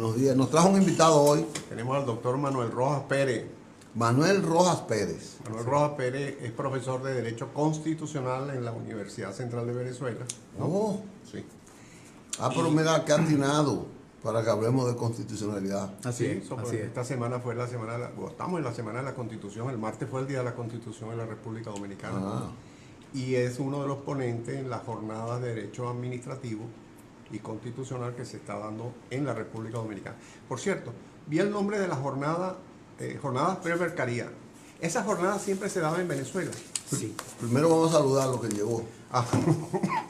Buenos días. Nos trajo un invitado hoy. Tenemos al doctor Manuel Rojas Pérez. Manuel Rojas Pérez. Manuel Rojas Pérez es profesor de Derecho Constitucional en la Universidad Central de Venezuela, ¿no? Oh. Sí. Pero mira, que atinado para que hablemos de constitucionalidad. Así es. Esta semana fue la semana, estamos en la semana de la Constitución. El martes fue el día de la Constitución en la República Dominicana. Y es uno de los ponentes en las jornadas de Derecho Administrativo y Constitucional que se está dando en la República Dominicana. Por cierto, vi el nombre de la jornada, jornadas pre-Bercaría. Esa jornada siempre se daba en Venezuela. Sí. Primero vamos a saludar a lo que llegó.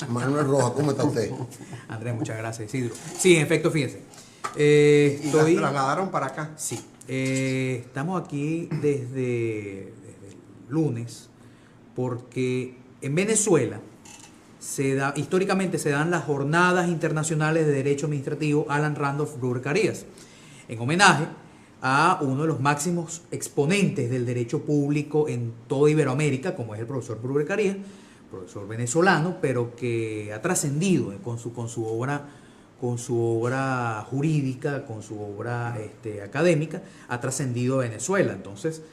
Manuel Rojas, ¿cómo está usted? Andrés, muchas gracias, Isidro. Sí, en efecto, fíjense. ¿Y las trasladaron para acá? Sí. Estamos aquí desde el lunes porque en Venezuela históricamente se dan las jornadas internacionales de derecho administrativo Alan Randolph Brewer Carías, en homenaje a uno de los máximos exponentes del derecho público en toda Iberoamérica, como es el profesor Brewer Carías, profesor venezolano, pero que ha trascendido con su obra jurídica, con su obra académica, ha trascendido a Venezuela. Entonces,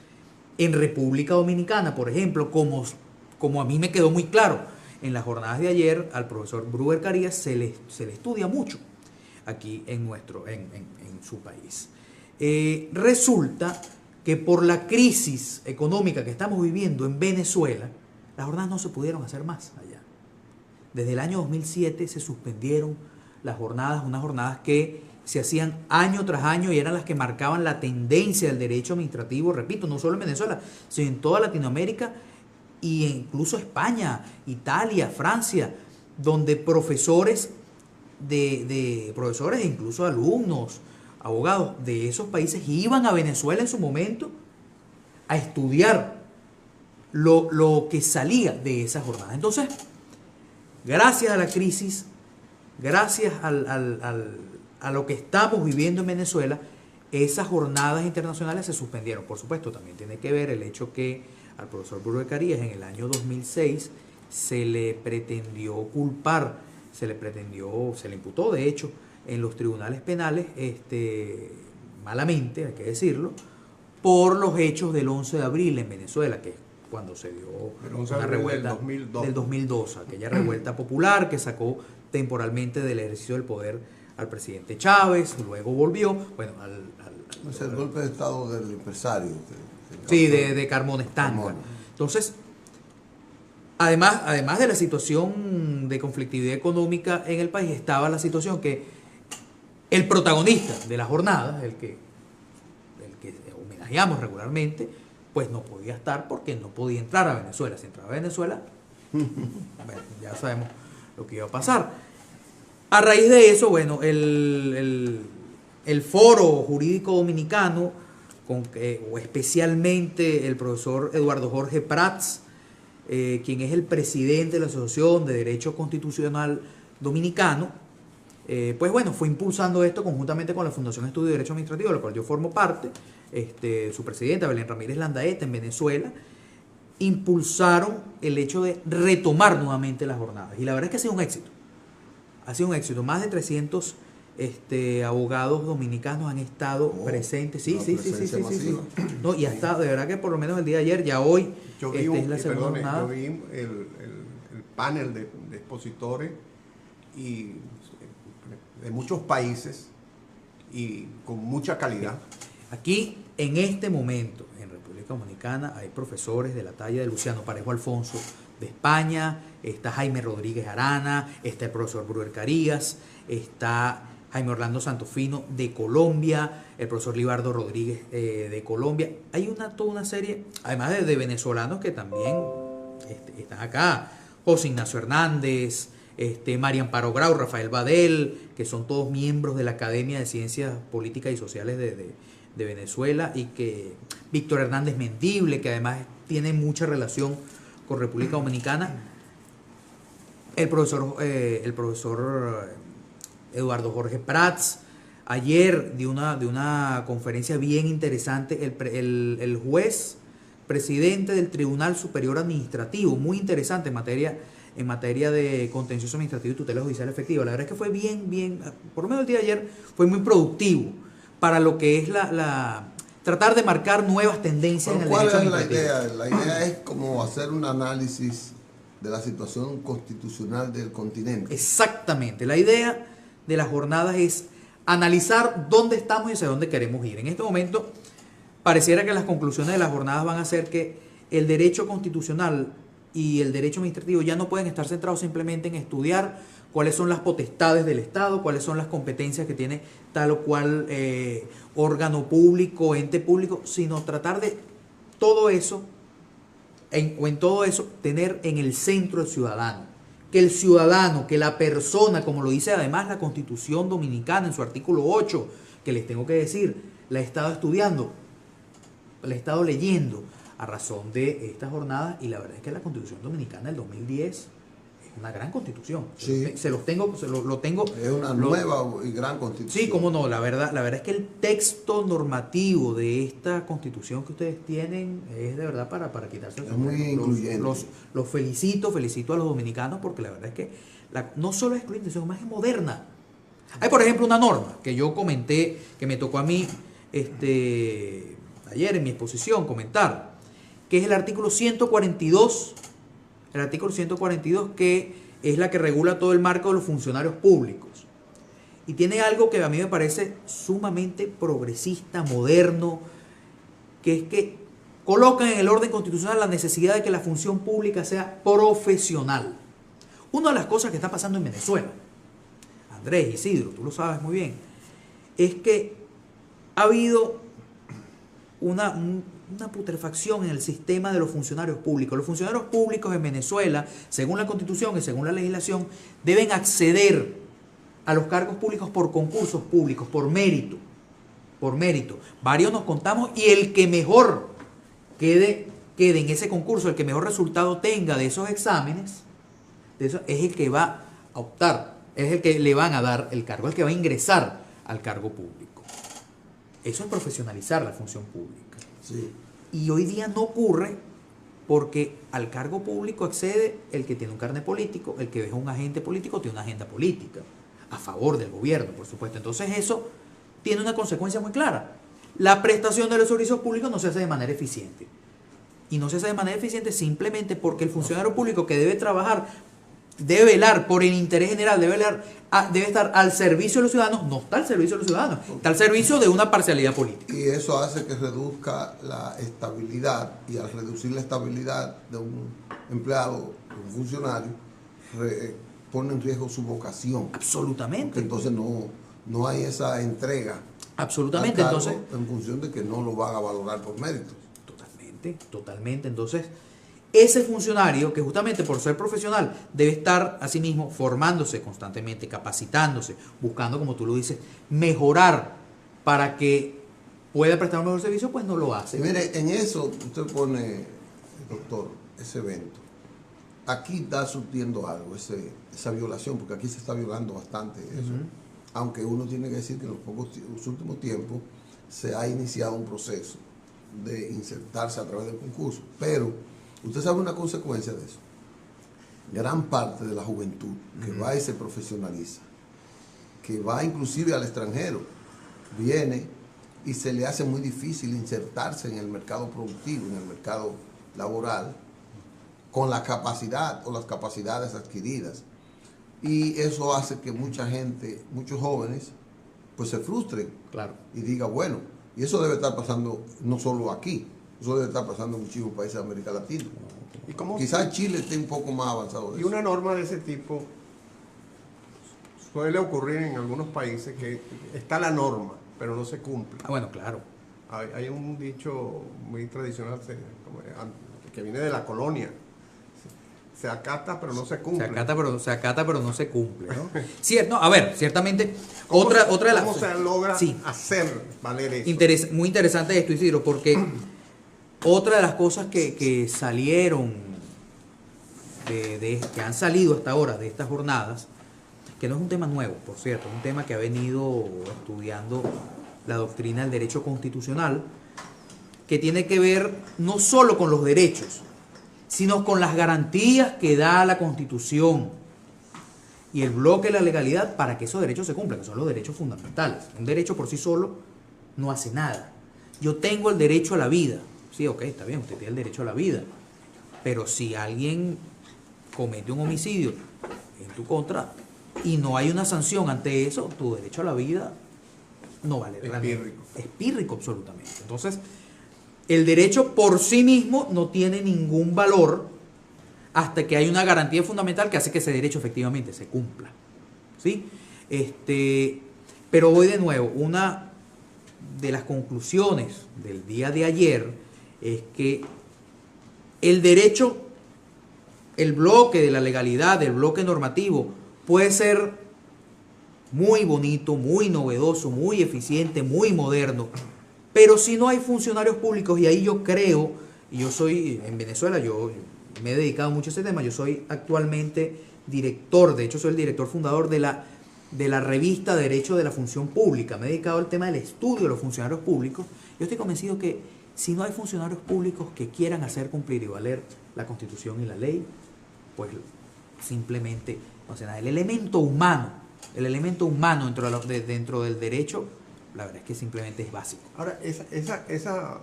en República Dominicana, por ejemplo, como a mí me quedó muy claro, en las jornadas de ayer al profesor Brewer Carías se le estudia mucho aquí en su país. Resulta que por la crisis económica que estamos viviendo en Venezuela, las jornadas no se pudieron hacer más allá. Desde el año 2007 se suspendieron las jornadas, unas jornadas que se hacían año tras año y eran las que marcaban la tendencia del derecho administrativo, repito, no solo en Venezuela, sino en toda Latinoamérica e incluso España, Italia, Francia, donde profesores profesores e incluso alumnos, abogados de esos países iban a Venezuela en su momento a estudiar lo que salía de esa jornada. Entonces, gracias a la crisis, gracias a lo que estamos viviendo en Venezuela, esas jornadas internacionales se suspendieron. Por supuesto, también tiene que ver el hecho que al profesor Brewer Carías en el año 2006 se le pretendió culpar, se le imputó de hecho en los tribunales penales, malamente, hay que decirlo, por los hechos del 11 de abril en Venezuela, que es cuando se dio una revuelta del 2002, aquella revuelta popular que sacó temporalmente del ejercicio del poder al presidente Chávez, luego volvió, bueno, es el golpe de estado del empresario. Sí, de Carmona Estanca. Entonces, además de la situación de conflictividad económica en el país, estaba la situación que el protagonista de la jornada, el que homenajeamos regularmente, pues no podía estar porque no podía entrar a Venezuela. Si entraba a Venezuela, bueno, ya sabemos lo que iba a pasar. A raíz de eso, bueno, el foro jurídico dominicano, o especialmente el profesor Eduardo Jorge Prats, quien es el presidente de la Asociación de Derecho Constitucional Dominicano, pues bueno, fue impulsando esto conjuntamente con la Fundación Estudio de Derecho Administrativo, de la cual yo formo parte, su presidenta Belén Ramírez Landaeta en Venezuela, impulsaron el hecho de retomar nuevamente las jornadas. Y la verdad es que ha sido un éxito. Ha sido un éxito. Más de 300 abogados dominicanos han estado presentes. Sí. No, y hasta, de verdad que por lo menos el día de ayer, ya hoy, es la segunda jornada. Yo vi el panel de expositores y de muchos países y con mucha calidad. Aquí, en este momento, en República Dominicana, hay profesores de la talla de Luciano Parejo Alfonso de España, está Jaime Rodríguez Arana, está el profesor Brewer Carías, está Jaime Orlando Santofino de Colombia, el profesor Libardo Rodríguez de Colombia. Hay toda una serie, además de venezolanos que también están acá, José Ignacio Hernández, María Amparo Grau, Rafael Badel, que son todos miembros de la Academia de Ciencias Políticas y Sociales de Venezuela, y que Víctor Hernández Mendible, que además tiene mucha relación con República Dominicana, el profesor Eduardo Jorge Prats. Ayer de una conferencia bien interesante el juez presidente del Tribunal Superior Administrativo, muy interesante en en materia de contencioso administrativo y tutela judicial efectiva. La verdad es que fue bien, por lo menos el día de ayer fue muy productivo para lo que es tratar de marcar nuevas tendencias en el ¿Cuál derecho es la administrativo. idea? La idea es como hacer un análisis de la situación constitucional del continente. Exactamente. La idea de las jornadas es analizar dónde estamos y hacia dónde queremos ir. En este momento pareciera que las conclusiones de las jornadas van a ser que el derecho constitucional y el derecho administrativo ya no pueden estar centrados simplemente en estudiar cuáles son las potestades del Estado, cuáles son las competencias que tiene tal o cual órgano público, ente público, sino tratar de todo eso, en todo eso, tener en el centro el ciudadano. Que el ciudadano, que la persona, como lo dice además la Constitución Dominicana en su artículo 8, que les tengo que decir, la he estado estudiando, la he estado leyendo a razón de estas jornadas, y la verdad es que la Constitución Dominicana del 2010 es una gran constitución. Sí. Lo tengo. Es una nueva y gran constitución. Sí, cómo no, la verdad es que el texto normativo de esta constitución que ustedes tienen es de verdad para quitarse el Es muy incluyente. Los felicito a los dominicanos, porque la verdad es que no solo es excluyente, sino más es moderna. Hay, por ejemplo, una norma que yo comenté, que me tocó a mí ayer en mi exposición comentar, que es el artículo 142, que es la que regula todo el marco de los funcionarios públicos. Y tiene algo que a mí me parece sumamente progresista, moderno, que es que colocan en el orden constitucional la necesidad de que la función pública sea profesional. Una de las cosas que está pasando en Venezuela, Andrés, Isidro, tú lo sabes muy bien, es que ha habido una putrefacción en el sistema de los funcionarios públicos. Los funcionarios públicos en Venezuela, según la Constitución y según la legislación, deben acceder a los cargos públicos por concursos públicos, por mérito. Varios nos contamos, y el que mejor quede en ese concurso, el que mejor resultado tenga de esos exámenes, es el que va a optar, es el que le van a dar el cargo, el que va a ingresar al cargo público. Eso es profesionalizar la función pública. Sí. Y hoy día no ocurre, porque al cargo público accede el que tiene un carnet político, el que es un agente político tiene una agenda política, a favor del gobierno, por supuesto. Entonces eso tiene una consecuencia muy clara. La prestación de los servicios públicos no se hace de manera eficiente. Y no se hace de manera eficiente simplemente porque el funcionario público que debe trabajar, debe velar por el interés general, debe estar al servicio de los ciudadanos, no está al servicio de los ciudadanos, está al servicio de una parcialidad política. Y eso hace que reduzca la estabilidad, y al reducir la estabilidad de un empleado, de un funcionario, pone en riesgo su vocación. Absolutamente. Entonces no hay esa entrega. Absolutamente. Al cargo, Entonces, en función de que no lo van a valorar por méritos. Totalmente. Entonces, ese funcionario, que justamente por ser profesional debe estar asimismo formándose constantemente, capacitándose, buscando, como tú lo dices, mejorar para que pueda prestar un mejor servicio, pues no lo hace. Y mire, en eso usted pone, doctor, ese evento. Aquí está surtiendo algo, esa violación, porque aquí se está violando bastante eso. Aunque uno tiene que decir que en los últimos tiempos se ha iniciado un proceso de insertarse a través del concurso. Pero usted sabe una consecuencia de eso. Gran parte de la juventud que va y se profesionaliza, que va inclusive al extranjero, viene y se le hace muy difícil insertarse en el mercado productivo, en el mercado laboral, con la capacidad o las capacidades adquiridas. Y eso hace que mucha gente, muchos jóvenes, pues se frustren. Claro. Y diga, bueno, y eso debe estar pasando no solo aquí, eso debe estar pasando en muchísimos países de América Latina. ¿Y cómo? Quizás Chile esté un poco más avanzado de Y eso. una norma de ese tipo suele ocurrir en algunos países que está la norma, pero no se cumple. Bueno, claro. Hay un dicho muy tradicional que viene de la colonia. Se acata, pero no se cumple. Se acata, pero no se cumple, ¿no? Cierto, a ver, ciertamente, ¿Cómo otra de las... ¿Cómo se logra Sí. hacer valer eso? Muy interesante esto, Isidro, porque otra de las cosas que salieron, que han salido hasta ahora de estas jornadas, que no es un tema nuevo, por cierto, es un tema que ha venido estudiando la doctrina del derecho constitucional, que tiene que ver no solo con los derechos, sino con las garantías que da la Constitución y el bloque de la legalidad para que esos derechos se cumplan, que son los derechos fundamentales. Un derecho por sí solo no hace nada. Yo tengo el derecho a la vida. Sí, ok, está bien, usted tiene el derecho a la vida. Pero si alguien comete un homicidio en tu contra y no hay una sanción ante eso, tu derecho a la vida no vale. Es pírrico. Es pírrico absolutamente. Entonces, el derecho por sí mismo no tiene ningún valor hasta que hay una garantía fundamental que hace que ese derecho efectivamente se cumpla. ¿Sí? Pero voy de nuevo, una de las conclusiones del día de ayer es que el derecho, el bloque de la legalidad, el bloque normativo, puede ser muy bonito, muy novedoso, muy eficiente, muy moderno, pero si no hay funcionarios públicos, y ahí yo creo, y yo soy, en Venezuela, yo me he dedicado mucho a ese tema, yo soy actualmente director, de hecho soy el director fundador de la revista Derecho de la Función Pública, me he dedicado al tema del estudio de los funcionarios públicos. Yo estoy convencido que si no hay funcionarios públicos que quieran hacer cumplir y valer la Constitución y la ley, pues simplemente no hace nada. El elemento humano dentro del derecho, la verdad es que simplemente es básico. Ahora, esa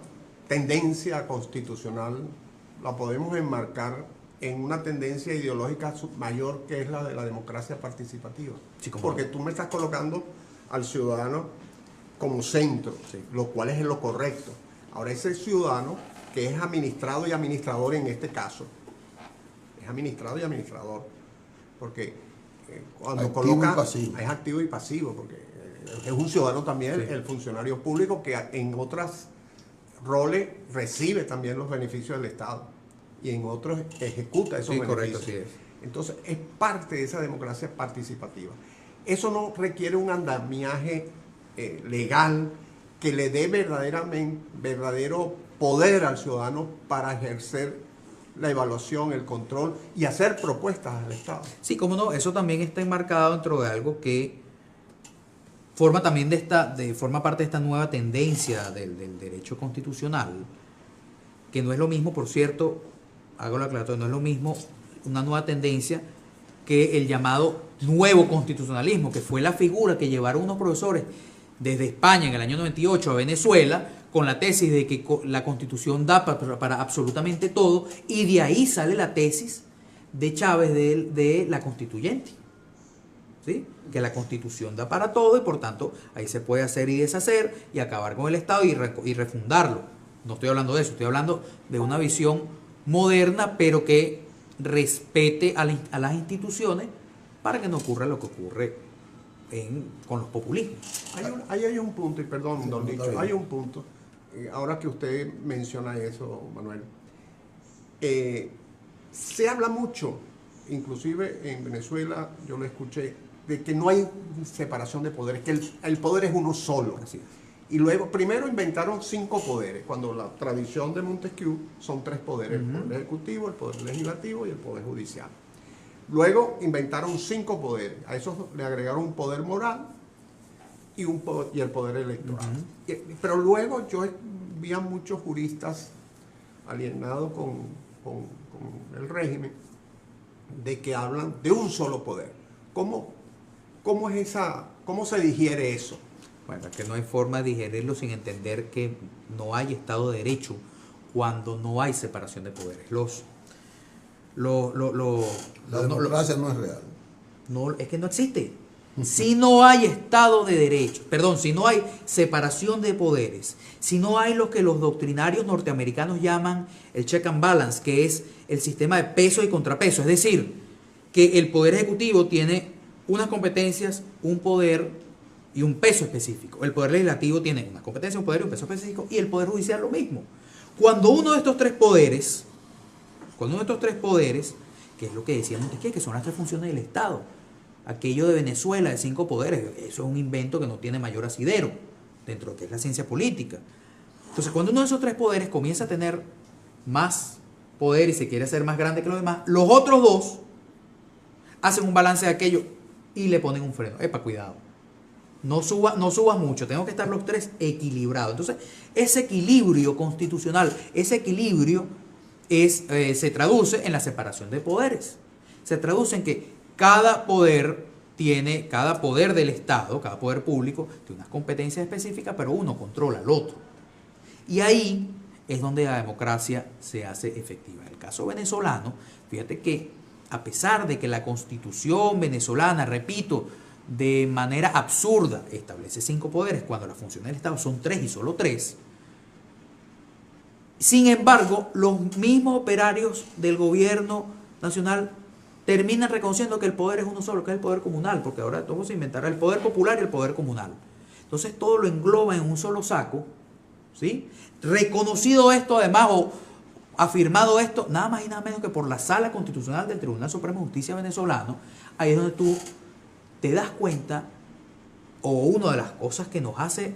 tendencia constitucional la podemos enmarcar en una tendencia ideológica mayor, que es la de la democracia participativa. Sí, porque tú me estás colocando al ciudadano como centro, sí, lo cual es lo correcto. Ahora, ese ciudadano que es administrado y administrador en este caso, es administrado y administrador, porque cuando activo coloca, y pasivo. es activo y pasivo, porque es un ciudadano también, sí, el funcionario público que en otros roles recibe también los beneficios del Estado y en otros ejecuta esos beneficios. Correcto, así es. Entonces, es parte de esa democracia participativa. Eso no requiere un andamiaje legal que le dé verdadero poder al ciudadano para ejercer la evaluación, el control y hacer propuestas al Estado. Sí, cómo no, eso también está enmarcado dentro de algo que forma también forma parte de esta nueva tendencia del derecho constitucional, que no es lo mismo, por cierto, hago la aclaración, no es lo mismo una nueva tendencia que el llamado nuevo constitucionalismo, que fue la figura que llevaron unos profesores desde España en el año 98 a Venezuela con la tesis de que la Constitución da para absolutamente todo, y de ahí sale la tesis de Chávez de la constituyente, ¿sí? Que la Constitución da para todo y por tanto ahí se puede hacer y deshacer y acabar con el Estado y refundarlo. No estoy hablando de eso, estoy hablando de una visión moderna, pero que respete a las instituciones para que no ocurra lo que ocurre con los populismos. Ahí hay un punto, y perdón, don Licho, hay un punto, ahora que usted menciona eso, Manuel, se habla mucho, inclusive en Venezuela, yo lo escuché, de que no hay separación de poderes, que el poder es uno solo. Así es. Y luego, primero inventaron 5 poderes, cuando la tradición de Montesquieu son 3 poderes, el poder ejecutivo, el poder legislativo y el poder judicial. Luego inventaron 5 poderes, a eso le agregaron un poder moral y el poder electoral. Pero luego yo vi a muchos juristas alienados con el régimen, de que hablan de un solo poder. ¿Cómo se digiere eso? Bueno, es que no hay forma de digerirlo sin entender que no hay Estado de Derecho cuando no hay separación de poderes. La democracia no es real. No, es que no existe. Si no hay Estado de Derecho, si no hay separación de poderes, si no hay lo que los doctrinarios norteamericanos llaman el check and balance, que es el sistema de peso y contrapeso, es decir, que el Poder Ejecutivo tiene unas competencias, un poder y un peso específico. El Poder Legislativo tiene una competencia, un poder y un peso específico, y el Poder Judicial lo mismo. Cuando uno de estos tres poderes, que es lo que decía Montesquieu, que son las 3 funciones del Estado, aquello de Venezuela de 5 poderes, eso es un invento que no tiene mayor asidero dentro de lo que es la ciencia política. Entonces, cuando uno de esos 3 poderes comienza a tener más poder y se quiere hacer más grande que los demás, los otros 2 hacen un balance de aquello y le ponen un freno. Epa, cuidado. No subas mucho, tengo que estar los 3 equilibrados. Entonces, ese equilibrio constitucional, ese equilibrio se traduce en la separación de poderes. Se traduce en que cada poder del Estado, cada poder público, tiene unas competencias específicas, pero uno controla al otro. Y ahí es donde la democracia se hace efectiva. En el caso venezolano, fíjate que a pesar de que la Constitución venezolana, repito, de manera absurda establece 5 poderes cuando las funciones del Estado son 3 y solo 3, sin embargo, los mismos operarios del gobierno nacional terminan reconociendo que el poder es uno solo, que es el poder comunal, porque ahora todo se inventará el poder popular y el poder comunal. Entonces todo lo engloba en un solo saco, ¿sí? Reconocido esto además, o afirmado esto, nada más y nada menos que por la Sala Constitucional del Tribunal Supremo de Justicia venezolano. Ahí es donde tú te das cuenta, o una de las cosas que nos hace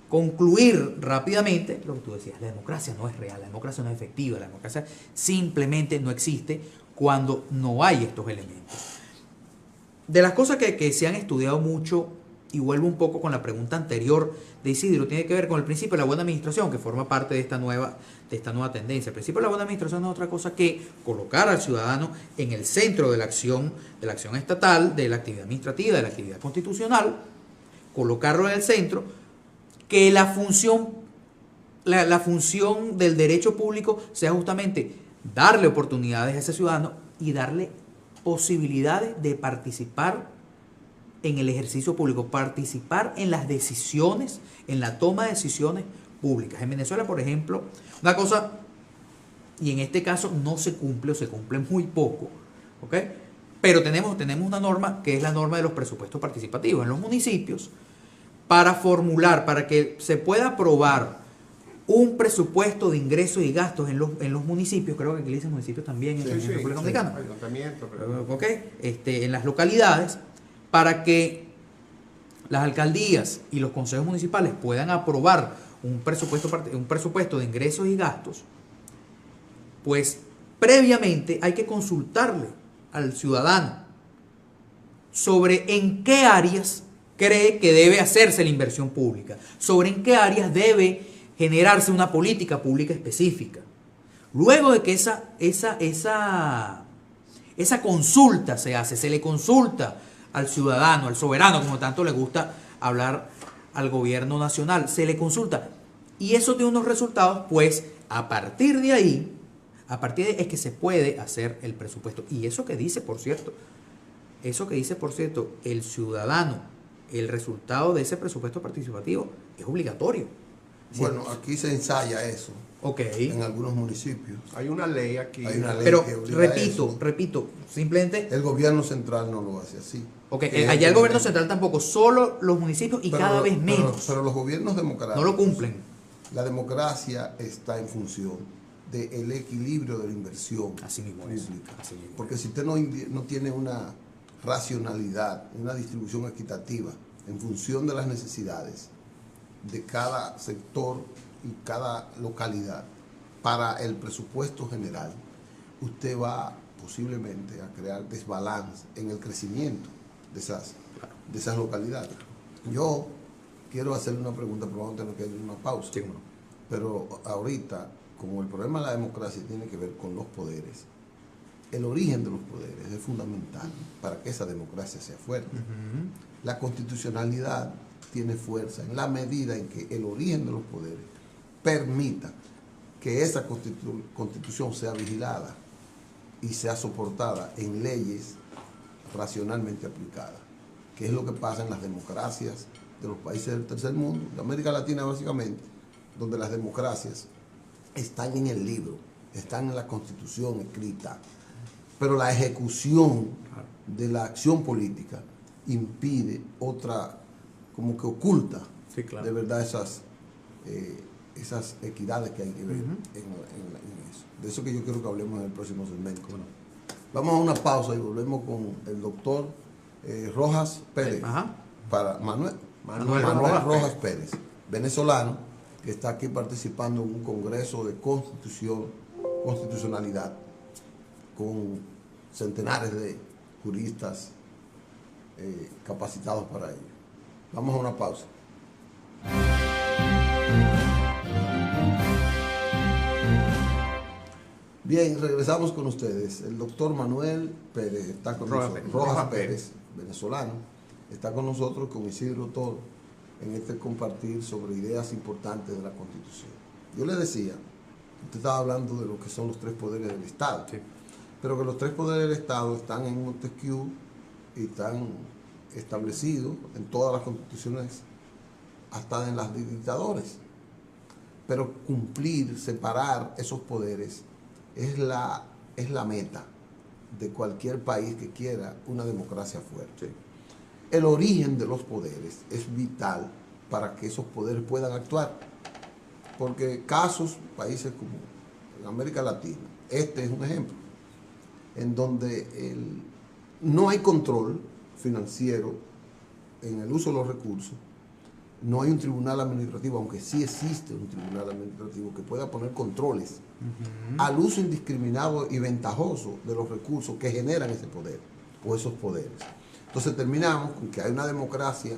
concluir rápidamente lo que tú decías: la democracia no es real, la democracia no es efectiva, la democracia simplemente no existe cuando no hay estos elementos. De las cosas que se han estudiado mucho, y vuelvo un poco con la pregunta anterior de Isidro, tiene que ver con el principio de la buena administración, que forma parte de esta nueva tendencia. El principio de la buena administración no es otra cosa que colocar al ciudadano en el centro de la acción estatal, de la actividad administrativa, de la actividad constitucional, colocarlo en el centro, que la función del derecho público sea justamente darle oportunidades a ese ciudadano y darle posibilidades de participar en el ejercicio público, participar en las decisiones, en la toma de decisiones públicas. En Venezuela, por ejemplo, una cosa, y en este caso no se cumple o se cumple muy poco, ¿ok? Pero tenemos una norma que es la norma de los presupuestos participativos en los municipios, para que se pueda aprobar un presupuesto de ingresos y gastos en los municipios. Creo que aquí le dicen municipios también en República Dominicana. Ayuntamiento, en las localidades, para que las alcaldías y los consejos municipales puedan aprobar un presupuesto de ingresos y gastos, pues previamente hay que consultarle al ciudadano sobre en qué áreas cree que debe hacerse la inversión pública, sobre en qué áreas debe generarse una política pública específica. Luego de que esa consulta se hace, se le consulta al ciudadano, al soberano, como tanto le gusta hablar al gobierno nacional, se le consulta, y eso tiene unos resultados, pues a partir de ahí es que se puede hacer el presupuesto. Y eso que dice, por cierto, el ciudadano, el resultado de ese presupuesto participativo es obligatorio. Bueno, aquí se ensaya eso. Okay. En algunos municipios. Hay una ley aquí. Pero repito, simplemente... El gobierno central no lo hace así. Allá el gobierno central tampoco, solo los municipios y cada vez menos. Pero los gobiernos democráticos no lo cumplen. La democracia está en función del equilibrio de la inversión así mismo pública. Así mismo. Porque si usted no tiene una racionalidad, una distribución equitativa en función de las necesidades de cada sector y cada localidad para el presupuesto general, usted va posiblemente a crear desbalance en el crecimiento de esas localidades. Yo quiero hacerle una pregunta, pero vamos a tener que hacer una pausa. Sí, bueno. Pero ahorita, como el problema de la democracia tiene que ver con los poderes, el origen de los poderes es fundamental para que esa democracia sea fuerte. La constitucionalidad tiene fuerza en la medida en que el origen de los poderes permita que esa constitución sea vigilada y sea soportada en leyes racionalmente aplicadas, que es lo que pasa en las democracias de los países del tercer mundo, de América Latina básicamente, donde las democracias están en el libro, están en la constitución escrita, pero la ejecución de la acción política impide otra, como que oculta de verdad esas equidades que hay que ver en eso. De eso que yo quiero que hablemos en el próximo segmento. Bueno, vamos a una pausa y volvemos con el doctor Rojas Pérez, para Manuel Rojas Pérez, venezolano, que está aquí participando en un congreso de constitucionalidad con centenares de juristas capacitados para ello. Vamos a una pausa. Bien, regresamos con ustedes. El doctor Manuel Pérez está con nosotros. Rojas Pérez, venezolano, está con nosotros, con Isidro Toro, en este compartir sobre ideas importantes de la Constitución. Yo le decía, usted estaba hablando de lo que son los tres poderes del Estado, sí, pero que los tres poderes del Estado están en Montesquieu y están establecidos en todas las constituciones, hasta en las de dictadores. Pero cumplir, separar esos poderes es la meta de cualquier país que quiera una democracia fuerte. El origen de los poderes es vital para que esos poderes puedan actuar. Porque países como en América Latina, este es un ejemplo, en donde no hay control financiero en el uso de los recursos, no hay un tribunal administrativo, aunque sí existe un tribunal administrativo que pueda poner controles al uso indiscriminado y ventajoso de los recursos que generan ese poder o esos poderes. Entonces terminamos con que hay una democracia,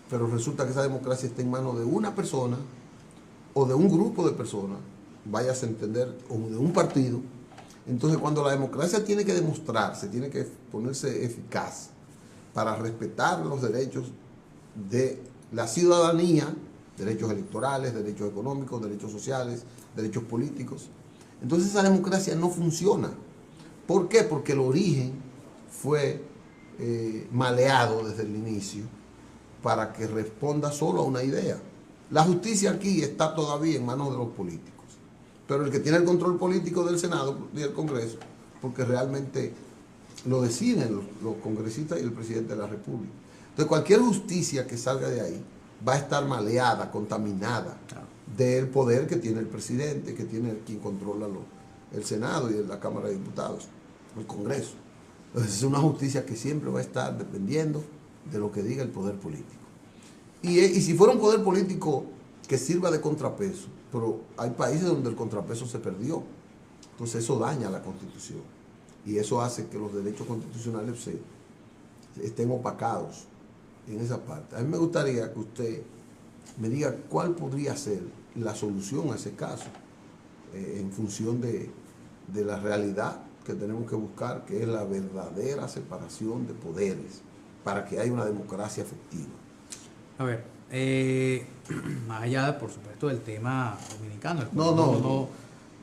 pero resulta que esa democracia está en manos de una persona o de un grupo de personas, vayas a entender, o de un partido. Entonces cuando la democracia tiene que demostrarse, tiene que ponerse eficaz para respetar los derechos de la ciudadanía, derechos electorales, derechos económicos, derechos sociales, derechos políticos. Entonces esa democracia no funciona. ¿Por qué? Porque el origen fue maleado desde el inicio para que responda solo a una idea. La justicia aquí está todavía en manos de los políticos, pero el que tiene el control político del Senado y del Congreso, porque realmente lo deciden los congresistas y el presidente de la República. Entonces cualquier justicia que salga de ahí va a estar maleada, contaminada del poder que tiene el presidente, que tiene quien controla el Senado y la Cámara de Diputados, el Congreso. Entonces es una justicia que siempre va a estar dependiendo de lo que diga el poder político. Y si fuera un poder político que sirva de contrapeso, pero hay países donde el contrapeso se perdió, entonces eso daña la Constitución y eso hace que los derechos constitucionales estén opacados en esa parte. A mí me gustaría que usted me diga cuál podría ser la solución a ese caso en función de la realidad que tenemos que buscar, que es la verdadera separación de poderes para que haya una democracia efectiva. A ver, más allá, por supuesto, del tema dominicano.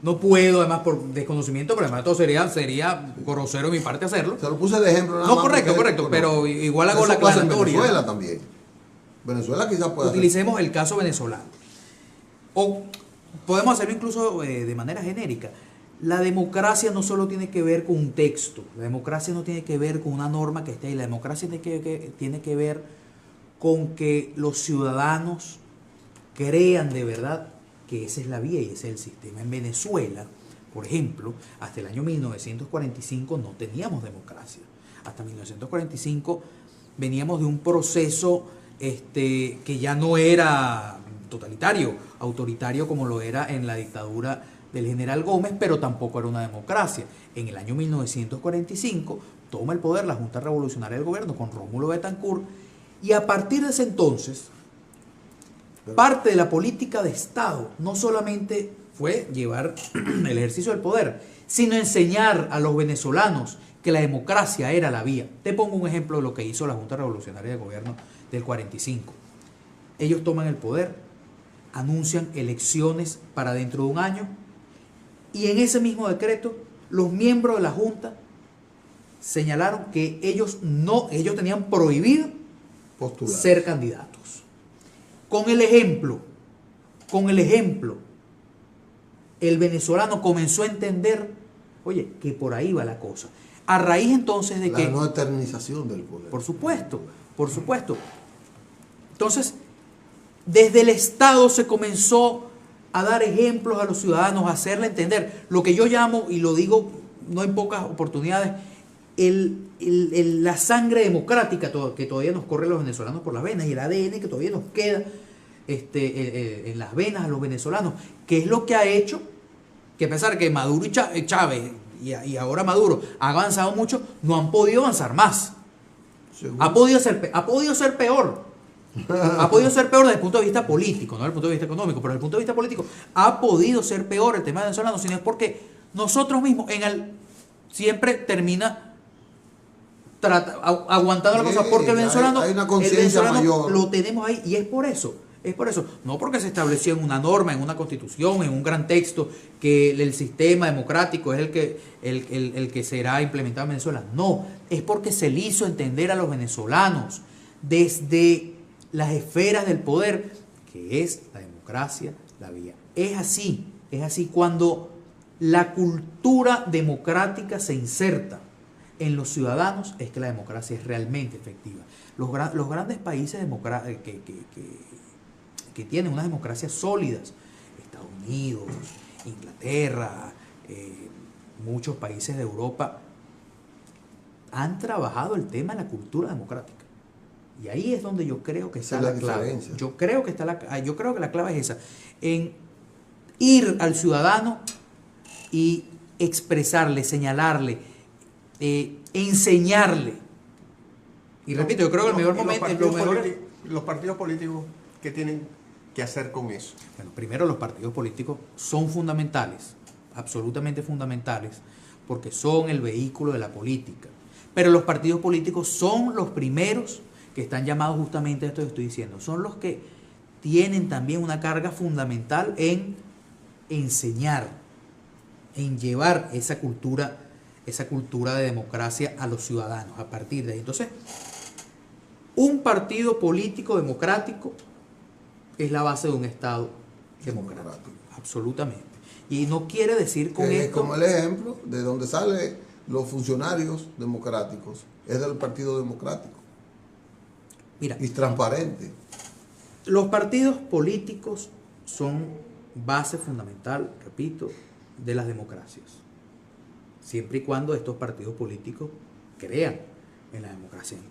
No puedo, además, por desconocimiento, pero además todo sería grosero de mi parte hacerlo. Se lo puse de ejemplo nada más. No, correcto, pero igual hago la aclaratoria. En Venezuela también. Venezuela quizás pueda utilicemos el caso venezolano. O podemos hacerlo incluso de manera genérica. La democracia no solo tiene que ver con un texto, la democracia no tiene que ver con una norma que esté ahí, la democracia tiene que ver con que los ciudadanos crean de verdad que esa es la vía y ese es el sistema. En Venezuela, por ejemplo, hasta el año 1945 no teníamos democracia. Hasta 1945 veníamos de un proceso que ya no era totalitario, autoritario como lo era en la dictadura del general Gómez, pero tampoco era una democracia. En el año 1945 toma el poder la Junta Revolucionaria del Gobierno con Rómulo Betancourt y a partir de ese entonces parte de la política de Estado no solamente fue llevar el ejercicio del poder, sino enseñar a los venezolanos que la democracia era la vía. Te pongo un ejemplo de lo que hizo la Junta Revolucionaria de Gobierno del 45. Ellos toman el poder, anuncian elecciones para dentro de un año y en ese mismo decreto los miembros de la Junta señalaron que ellos tenían prohibido postular, ser candidatos. Con el ejemplo, el venezolano comenzó a entender, oye, que por ahí va la cosa. A raíz entonces de la no eternización del poder. Por supuesto. Entonces, desde el Estado se comenzó a dar ejemplos a los ciudadanos, a hacerle entender lo que yo llamo, y lo digo no en pocas oportunidades, la sangre democrática que todavía nos corre a los venezolanos por las venas y el ADN que todavía nos queda en las venas a los venezolanos, que es lo que ha hecho que a pesar que Maduro y Chávez y ahora Maduro ha avanzado mucho, no han podido avanzar más. Ha podido ser peor. Ha podido ser peor desde el punto de vista político, no desde el punto de vista económico, pero desde el punto de vista político ha podido ser peor el tema venezolano, sino es porque nosotros mismos siempre termina aguantando la cosa, porque el venezolano, hay una conciencia mayor. Lo tenemos ahí, y es por eso, no porque se estableció en una norma, en una constitución, en un gran texto, que el sistema democrático es el que será implementado en Venezuela. No, es porque se le hizo entender a los venezolanos desde las esferas del poder que es la democracia la vía. Es así cuando la cultura democrática se inserta en los ciudadanos, es que la democracia es realmente efectiva. Los grandes países que tienen unas democracias sólidas, Estados Unidos, Inglaterra, muchos países de Europa, han trabajado el tema de la cultura democrática. Y ahí es donde yo creo que está la clave. Yo creo que la clave es esa, en ir al ciudadano y expresarle, señalarle, enseñarle. Y repito, yo creo que el mejor momento, los partidos políticos, ¿qué tienen que hacer con eso? Bueno, primero, los partidos políticos son fundamentales, absolutamente fundamentales, porque son el vehículo de la política. Pero los partidos políticos son los primeros que están llamados justamente a esto que estoy diciendo. Son los que tienen también una carga fundamental en enseñar, en llevar esa cultura de democracia a los ciudadanos a partir de ahí. Entonces, un partido político democrático es la base de un Estado democrático. Absolutamente. Y no quiere decir con esto... Como el ejemplo de donde salen los funcionarios democráticos, es del Partido Democrático. Mira, y transparente. Los partidos políticos son base fundamental, repito, de las democracias. Siempre y cuando estos partidos políticos crean en la democracia. En el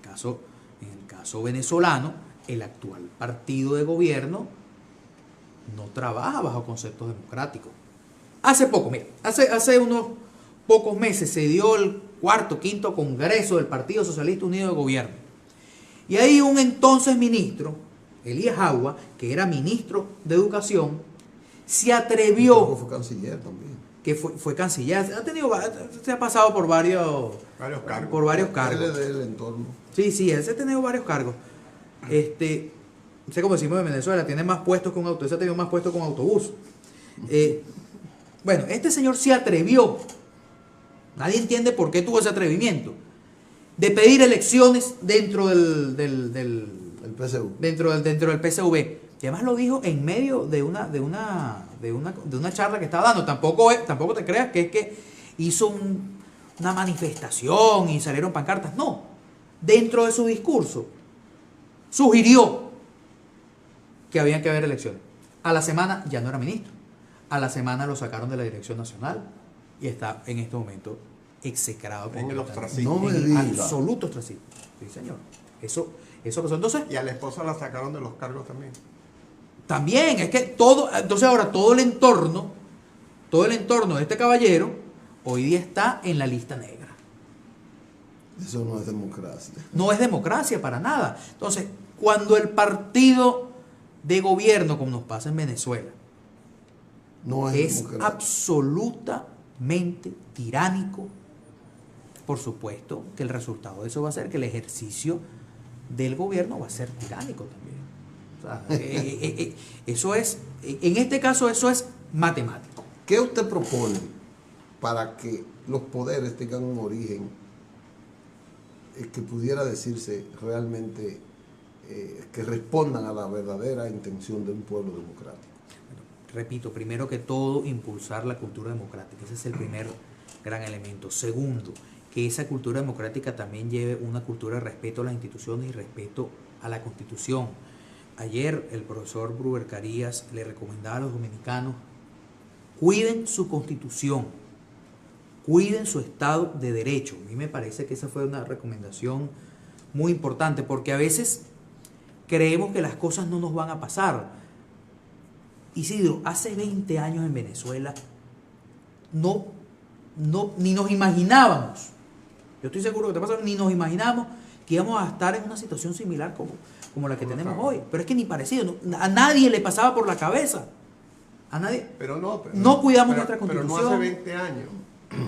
caso venezolano, el actual partido de gobierno no trabaja bajo conceptos democráticos. Hace unos pocos meses se dio el quinto congreso del Partido Socialista Unido de Gobierno. Y ahí un entonces ministro, Elías Agua, que era ministro de Educación, se atrevió... Fue canciller también. Que fue canciller, se ha pasado por varios cargos. Por varios cargos. Él es del entorno. Sí, él se ha tenido varios cargos. No sé cómo decimos en Venezuela, tiene más puestos que un autobús, se ha tenido más puestos con autobús. Bueno, este señor se atrevió, nadie entiende por qué tuvo ese atrevimiento, de pedir elecciones dentro del PSU. Dentro del PSV. Y además lo dijo en medio de una charla que estaba dando. Tampoco te creas que es que hizo una manifestación y salieron pancartas. No. Dentro de su discurso sugirió que había que haber elecciones. A la semana ya no era ministro. A la semana lo sacaron de la Dirección Nacional y está en este momento execrado. En el ostracismo. No me diga. Absoluto ostracismo. Sí, señor. Eso pasó. Entonces, y a la esposa la sacaron de los cargos también. También, es que entonces ahora todo el entorno de este caballero hoy día está en la lista negra. Eso no es democracia. No es democracia para nada. Entonces, cuando el partido de gobierno, como nos pasa en Venezuela, no es democracia, absolutamente tiránico, por supuesto que el resultado de eso va a ser que el ejercicio del gobierno va a ser tiránico también. Eso es, en este caso, eso es matemático. ¿Qué usted propone para que los poderes tengan un origen que pudiera decirse realmente que respondan a la verdadera intención de un pueblo democrático? Bueno, repito, primero que todo, impulsar la cultura democrática. Ese es el primer gran elemento. Segundo, que esa cultura democrática también lleve una cultura de respeto a las instituciones y respeto a la Constitución. Ayer el profesor Bruber Carías le recomendaba a los dominicanos: cuiden su Constitución, cuiden su Estado de Derecho. A mí me parece que esa fue una recomendación muy importante, porque a veces creemos que las cosas no nos van a pasar. Isidro, hace 20 años en Venezuela ni nos imaginábamos, yo estoy seguro que te pasa, ni nos imaginábamos que íbamos a estar en una situación similar como la que tenemos hoy. Pero es que ni parecido, a nadie le pasaba por la cabeza. A nadie. Pero no cuidamos nuestra Pero constitución. no hace 20 años,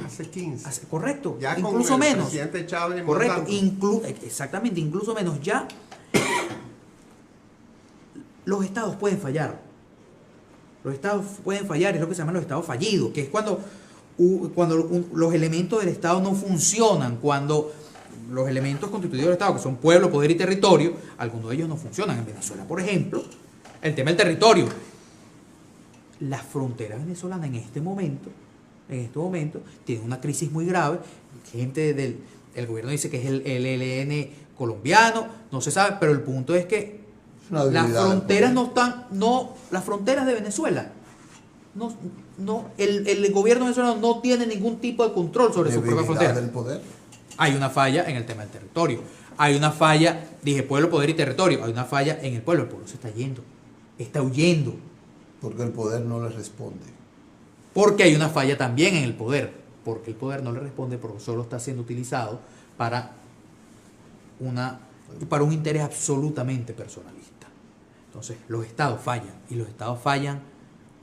hace 15. Correcto, Ya incluso con el menos. presidente Chávez Correcto, mandando. exactamente, incluso menos. Ya los estados pueden fallar. Los estados pueden fallar, es lo que se llama los estados fallidos, que es cuando los elementos del estado no funcionan, cuando los elementos constitutivos del estado, que son pueblo, poder y territorio, algunos de ellos no funcionan. En Venezuela, por ejemplo, el tema del territorio. Las fronteras venezolanas en este momento tienen una crisis muy grave. Gente el gobierno dice que es el ELN colombiano, no se sabe, pero el punto es que las fronteras las fronteras de Venezuela, el gobierno venezolano no tiene ningún tipo de control sobre sus propias fronteras. Del poder. Hay una falla en el tema del territorio. Hay una falla, dije pueblo, poder y territorio. Hay una falla en el pueblo. El pueblo se está yendo. Está huyendo. Porque el poder no le responde. Porque hay una falla también en el poder. Porque el poder no le responde porque solo está siendo utilizado para un interés absolutamente personalista. Entonces, los estados fallan. Y los estados fallan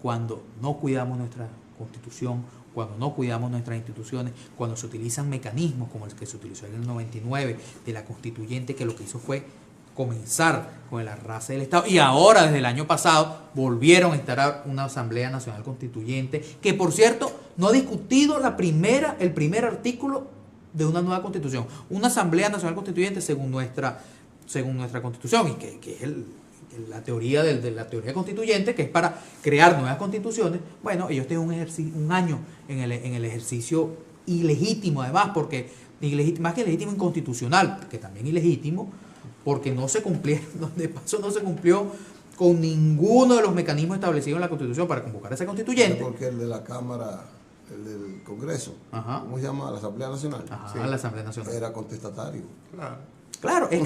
cuando no cuidamos nuestra constitución, cuando no cuidamos nuestras instituciones, cuando se utilizan mecanismos como el que se utilizó en el 99 de la constituyente, que lo que hizo fue comenzar con el arrase del Estado, y ahora desde el año pasado volvieron a instalar una Asamblea Nacional Constituyente, que por cierto no ha discutido el primer artículo de una nueva constitución. Una Asamblea Nacional Constituyente según nuestra constitución, y que es la teoría de la teoría constituyente, que es para crear nuevas constituciones. Bueno, ellos tienen un año en el ejercicio ilegítimo, además, porque más que ilegítimo, inconstitucional, que también ilegítimo, porque no se cumplió con ninguno de los mecanismos establecidos en la Constitución para convocar a ese constituyente. Porque el de la Cámara, el del Congreso, Ajá. ¿cómo se llama? La Asamblea Nacional. Ajá, Sí. la Asamblea Nacional. Era contestatario. Claro, es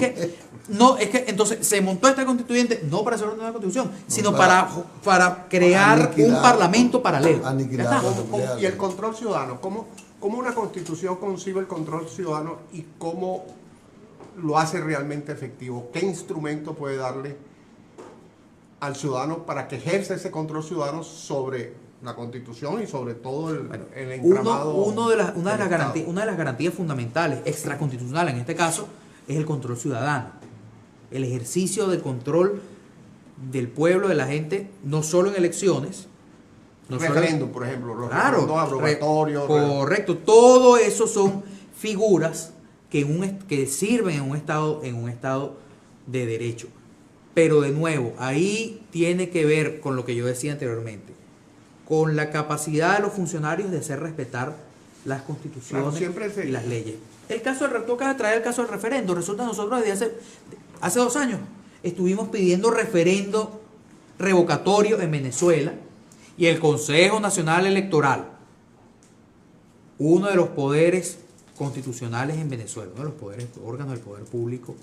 que entonces se montó esta constituyente no para hacer una nueva constitución, sino para crear un parlamento paralelo. Aniquilar. Y el control ciudadano, ¿cómo una constitución concibe el control ciudadano y cómo lo hace realmente efectivo? ¿Qué instrumento puede darle al ciudadano para que ejerza ese control ciudadano sobre la constitución y sobre todo el entramado? Una de las garantías fundamentales, extraconstitucionales en este caso, es el control ciudadano. El ejercicio de control del pueblo, de la gente, no solo en elecciones. Referéndum, por ejemplo, los Claro, referendos abrogatorios. correcto. Todo eso son figuras que sirven en un estado de derecho. Pero de nuevo, ahí tiene que ver con lo que yo decía anteriormente, con la capacidad de los funcionarios de hacer respetar las constituciones y las leyes. El caso del toca traer el caso del referendo. Resulta nosotros desde hace 2 años estuvimos pidiendo referendo revocatorio en Venezuela, y el Consejo Nacional Electoral, uno de los poderes constitucionales en Venezuela, uno de los órganos del poder público,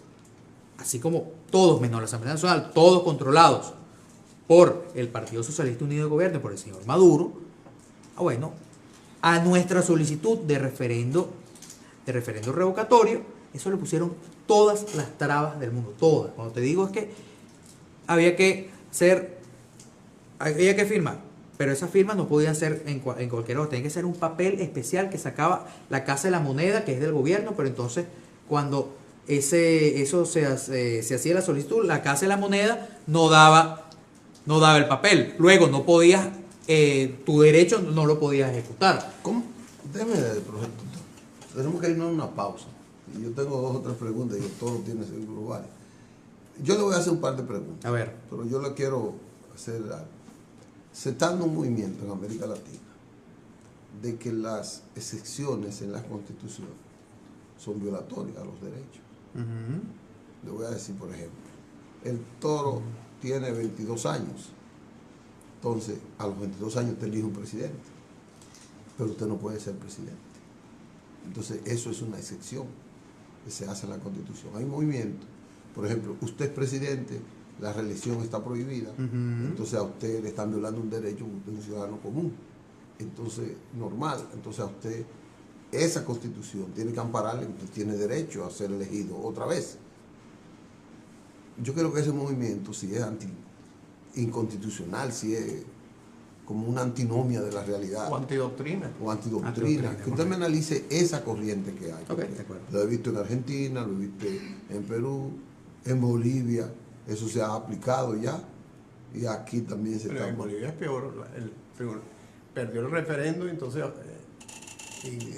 así como todos menos la Asamblea Nacional, todos controlados por el Partido Socialista Unido de Gobierno, por el señor Maduro, a nuestra solicitud de referendo revocatorio, eso le pusieron todas las trabas del mundo, todas. Cuando te digo es que había que firmar, pero esas firmas no podían ser en cualquier hora, tenía que ser un papel especial que sacaba la Casa de la Moneda, que es del gobierno, pero entonces cuando eso se hacía la solicitud, la Casa de la Moneda no daba el papel, luego no podías, tu derecho no lo podías ejecutar. ¿Cómo? Tenemos que irnos a una pausa. Y yo tengo 2 o 3 preguntas y todo tiene seguro global. Yo le voy a hacer un par de preguntas. A ver. Pero yo le quiero hacer. Se está dando un movimiento en América Latina de que las excepciones en la Constitución son violatorias a los derechos. Le voy a decir, por ejemplo, el Toro tiene 22 años. Entonces, a los 22 años usted elige un presidente, pero usted no puede ser presidente. Entonces, eso es una excepción que se hace en la Constitución. Hay movimientos, por ejemplo, usted es presidente, la reelección está prohibida, entonces a usted le están violando un derecho, usted es un ciudadano común. Entonces, normal, entonces a usted esa Constitución tiene que ampararle, usted tiene derecho a ser elegido otra vez. Yo creo que ese movimiento, si es inconstitucional, si es como una antinomia de la realidad. O antidoctrina. O antidoctrina. Que usted me analice esa corriente que hay. Ok, de acuerdo. Lo he visto en Argentina, lo he visto en Perú, en Bolivia. Eso se ha aplicado ya. Y aquí también se Pero está... en Bolivia es peor. Perdió el referendo y entonces...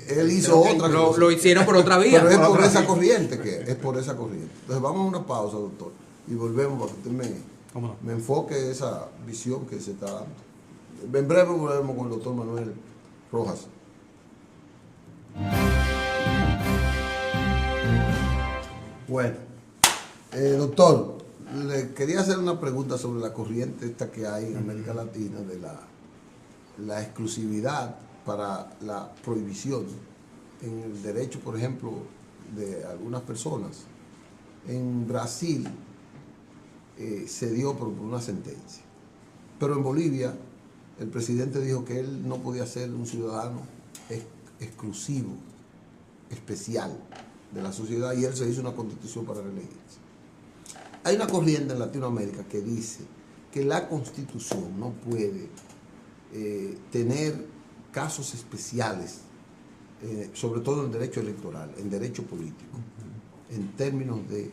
Él hizo otra cosa. Lo hicieron por otra vía. Pero es por esa corriente que es por esa corriente. Entonces vamos a una pausa, doctor. Y volvemos para que usted ¿Cómo no? me enfoque esa visión que se está dando. En breve volvemos con el doctor Manuel Rojas. Bueno, doctor, le quería hacer una pregunta sobre la corriente esta que hay en América Latina de la exclusividad para la prohibición en el derecho, por ejemplo, de algunas personas. En Brasil se dio por una sentencia, pero en Bolivia el presidente dijo que él no podía ser un ciudadano exclusivo, especial de la sociedad, y él se hizo una constitución para reelegirse. Hay una corriente en Latinoamérica que dice que la constitución no puede tener casos especiales, sobre todo en derecho electoral, en derecho político, en términos de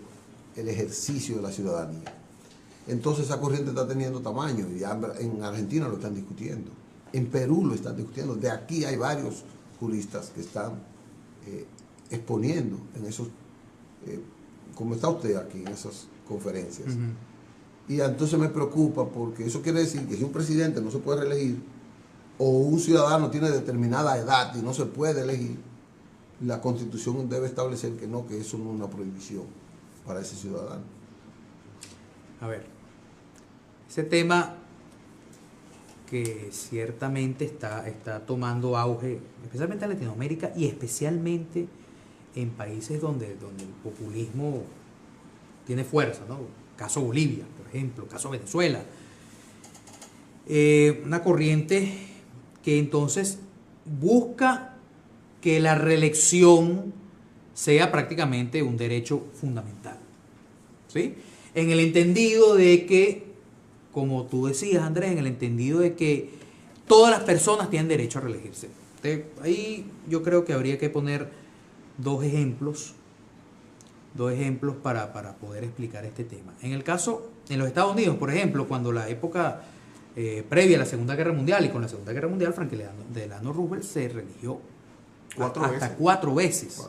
el ejercicio de la ciudadanía. Entonces esa corriente está teniendo tamaño, y en Argentina lo están discutiendo, en Perú lo están discutiendo, de aquí hay varios juristas que están exponiendo en esos, como está usted aquí en esas conferencias. Y entonces me preocupa porque eso quiere decir que si un presidente no se puede reelegir, o un ciudadano tiene determinada edad y no se puede elegir, la Constitución debe establecer que no, que eso no es una prohibición para ese ciudadano. A ver, ese tema que ciertamente está tomando auge, especialmente en Latinoamérica y especialmente en países donde el populismo tiene fuerza, ¿no? Caso Bolivia, por ejemplo, caso Venezuela. Una corriente que entonces busca que la reelección sea prácticamente un derecho fundamental, ¿sí? En el entendido de que, como tú decías, Andrés, en el entendido de que todas las personas tienen derecho a reelegirse. Ahí yo creo que habría que poner dos ejemplos para poder explicar este tema. En el caso, en los Estados Unidos, por ejemplo, cuando la época previa a la Segunda Guerra Mundial, y con la Segunda Guerra Mundial, Franklin Delano Roosevelt se religió hasta cuatro veces.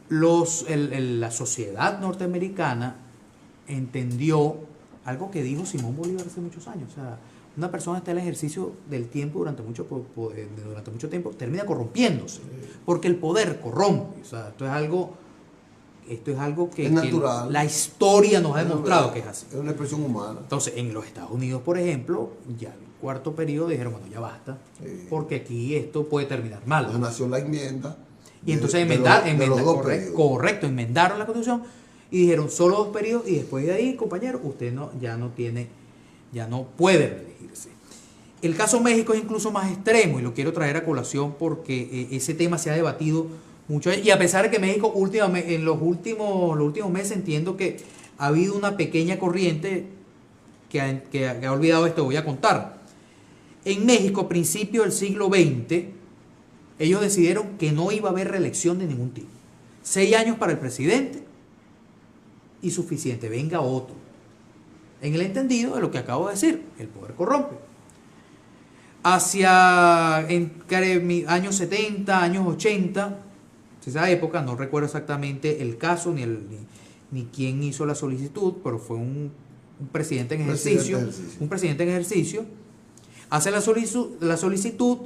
La sociedad norteamericana entendió algo que dijo Simón Bolívar hace muchos años. O sea, una persona está en el ejercicio del tiempo durante mucho tiempo, termina corrompiéndose, porque el poder corrompe. O sea, esto es algo que, es natural, que la historia nos ha demostrado que es así. Es una expresión humana. Entonces, en los Estados Unidos, por ejemplo, ya el cuarto periodo dijeron, bueno, ya basta, porque aquí esto puede terminar mal. Entonces nació la enmienda. Y entonces enmendaron la Constitución y dijeron solo 2 periodos, y después de ahí, compañero, usted ya no puede reelegirse. El caso México es incluso más extremo, y lo quiero traer a colación porque ese tema se ha debatido mucho, y a pesar de que México en los últimos meses entiendo que ha habido una pequeña corriente que ha olvidado esto, voy a contar. En México, a principios del siglo XX, ellos decidieron que no iba a haber reelección de ningún tipo. 6 años para el presidente y suficiente, venga otro. En el entendido de lo que acabo de decir, el poder corrompe. En años 70, años 80, esa época, no recuerdo exactamente el caso ni quién hizo la solicitud, pero fue un presidente en ejercicio. Un presidente en ejercicio hace la solicitud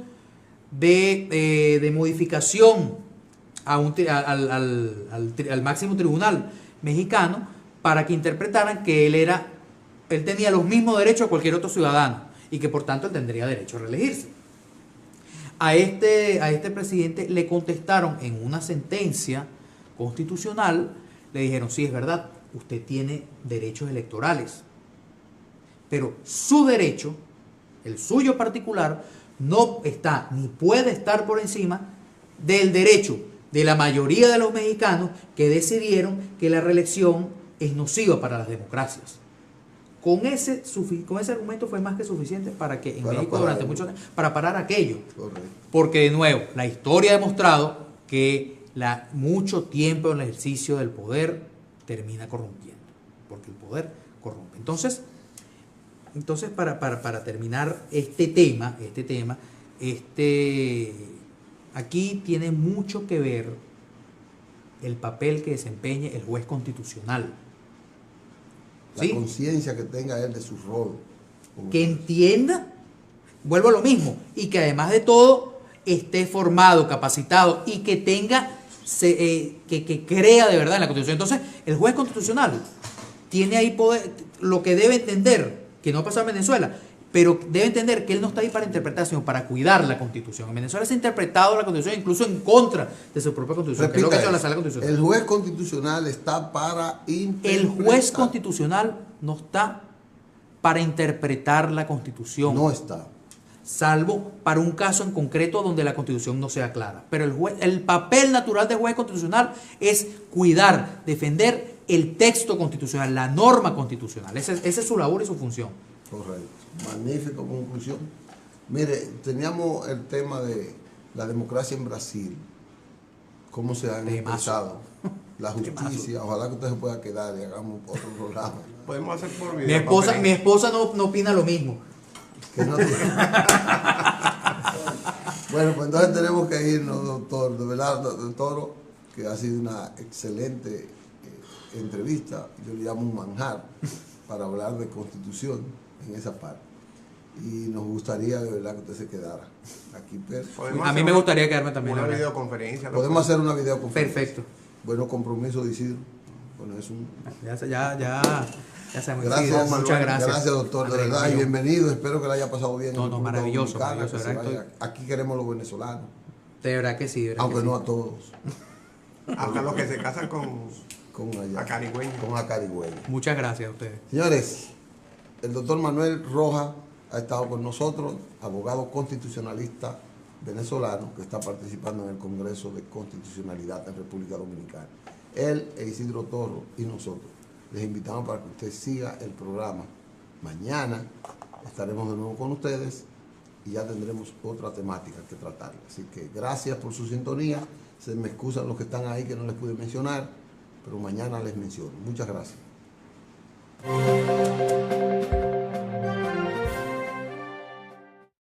de modificación al máximo tribunal mexicano para que interpretaran que él tenía los mismos derechos a cualquier otro ciudadano y que por tanto él tendría derecho a reelegirse. A este presidente le contestaron en una sentencia constitucional, le dijeron, sí, es verdad, usted tiene derechos electorales, pero su derecho, el suyo particular, no está ni puede estar por encima del derecho de la mayoría de los mexicanos que decidieron que la reelección es nociva para las democracias. Con ese argumento fue más que suficiente para que en Para México parar durante muchos años, para parar aquello. Correcto. Porque de nuevo, la historia ha demostrado que mucho tiempo en el ejercicio del poder termina corrompiendo. Porque el poder corrompe. Entonces para terminar este tema, aquí tiene mucho que ver el papel que desempeñe el juez constitucional. La ¿Sí? conciencia que tenga él de su rol. Que entienda, vuelvo a lo mismo, y que además de todo esté formado, capacitado y que tenga, que crea de verdad en la Constitución. Entonces, el juez constitucional tiene ahí poder, lo que debe entender, que no ha pasado en Venezuela, pero debe entender que él no está ahí para interpretar, sino para cuidar la Constitución. En Venezuela se ha interpretado la Constitución incluso en contra de su propia Constitución, que es lo que ha hecho la Sala Constitucional. El juez constitucional está para interpretar. El juez constitucional no está para interpretar la Constitución. No está. Salvo para un caso en concreto donde la Constitución no sea clara. Pero el papel natural del juez constitucional es cuidar, defender el texto constitucional, la norma constitucional. Esa es su labor y su función. Correcto. Magnífica conclusión. Mire, teníamos el tema de la democracia en Brasil. ¿Cómo se han expresado? La justicia. Ojalá que usted se pueda quedar y hagamos otro programa. Podemos hacer por video. Mi esposa no opina lo mismo. Que no tiene. Bueno, pues entonces tenemos que irnos, doctor. De verdad, doctor Toro, que ha sido una excelente entrevista. Yo le llamo un manjar para hablar de constitución en esa parte. Y nos gustaría de verdad que usted se quedara aquí. A mí me gustaría quedarme también. Una videoconferencia. Podemos hacer una videoconferencia. Perfecto. Bueno, compromiso de Isidro. Bueno, es un... Ya sabemos. Gracias, Muchas gracias. Gracias, doctor, de verdad, y bienvenido. Espero que le haya pasado bien. No, maravilloso. Aquí queremos los venezolanos. De verdad que sí. Aunque no a todos. Hasta los que se casan con acarigüeños. Con acarigüeños. Muchas gracias a ustedes. Señores, el doctor Manuel Rojas ha estado con nosotros, abogado constitucionalista venezolano que está participando en el Congreso de Constitucionalidad en República Dominicana. Él, Isidro Toro y nosotros les invitamos para que usted siga el programa. Mañana estaremos de nuevo con ustedes y ya tendremos otra temática que tratar. Así que gracias por su sintonía. Se me excusan los que están ahí que no les pude mencionar, pero mañana les menciono. Muchas gracias.